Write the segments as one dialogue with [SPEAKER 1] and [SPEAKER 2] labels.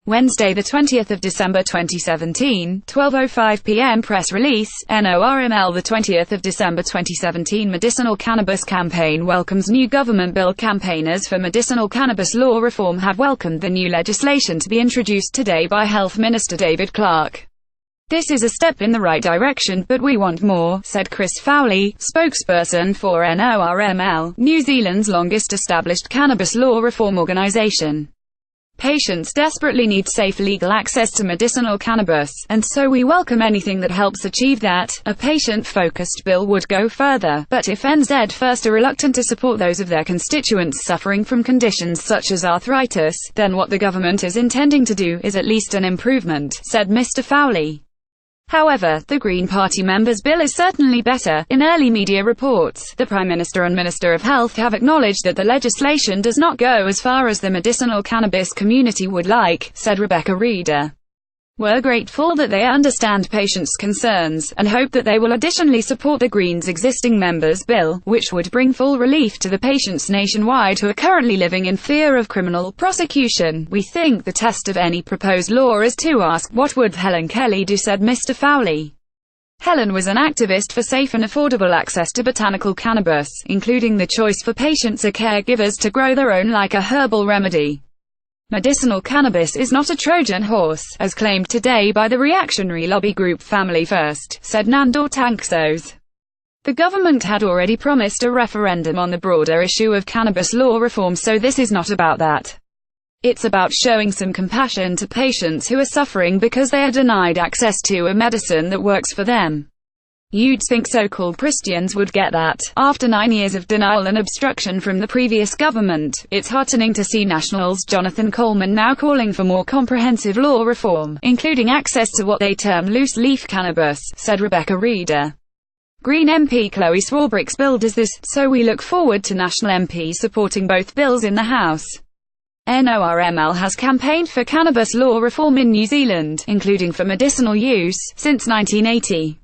[SPEAKER 1] Wednesday, the 20th of December 2017, 12:05 p.m. Press release, NORML. The 20th of December 2017 Medicinal Cannabis Campaign welcomes new government bill. Campaigners for medicinal cannabis law reform have welcomed the new legislation to be introduced today by Health Minister David Clark. "This is a step in the right direction, but we want more," said Chris Fowlie, spokesperson for NORML, New Zealand's longest established cannabis law reform organisation. "Patients desperately need safe legal access to medicinal cannabis, and so we welcome anything that helps achieve that. A patient-focused bill would go further, but if NZ First are reluctant to support those of their constituents suffering from conditions such as arthritis, then what the government is intending to do is at least an improvement," said Mr. Fowlie. However, the Green Party member's bill is certainly better. In early media reports, the Prime Minister and Minister of Health have acknowledged that the legislation does not go as far as the medicinal cannabis community would like, said Rebecca Reeder. "We're grateful that they understand patients' concerns, and hope that they will additionally support the Greens' existing members' bill, which would bring full relief to the patients nationwide who are currently living in fear of criminal prosecution. We think the test of any proposed law is to ask, what would Helen Kelly do?" said Mr. Fowlie. Helen was an activist for safe and affordable access to botanical cannabis, including the choice for patients or caregivers to grow their own like a herbal remedy. "Medicinal cannabis is not a Trojan horse, as claimed today by the reactionary lobby group Family First," said Nandor Tanksos. The government had already promised a referendum on the broader issue of cannabis law reform, so this is not about that. It's about showing some compassion to patients who are suffering because they are denied access to a medicine that works for them. You'd think so-called Christians would get that. After 9 years of denial and obstruction from the previous government, it's heartening to see Nationals' Jonathan Coleman now calling for more comprehensive law reform, including access to what they term loose-leaf cannabis, said Rebecca Reeder. Green MP Chloe Swarbrick's bill does this, so we look forward to National MPs supporting both bills in the House. NORML has campaigned for cannabis law reform in New Zealand, including for medicinal use, since 1980.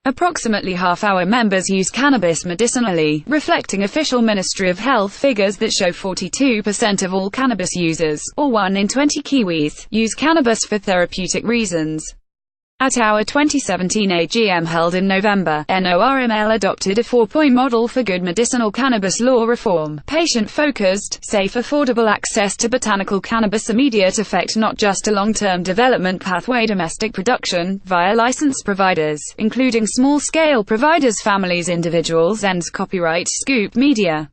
[SPEAKER 1] Approximately half our members use cannabis medicinally, reflecting official Ministry of Health figures that show 42% of all cannabis users, or 1 in 20 Kiwis, use cannabis for therapeutic reasons. At our 2017 AGM held in November, NORML adopted a 4-point model for good medicinal cannabis law reform: patient-focused, safe, affordable access to botanical cannabis, immediate effect, not just a long-term development pathway, domestic production, via licensed providers, including small-scale providers, families, individuals, and copyright. Scoop Media.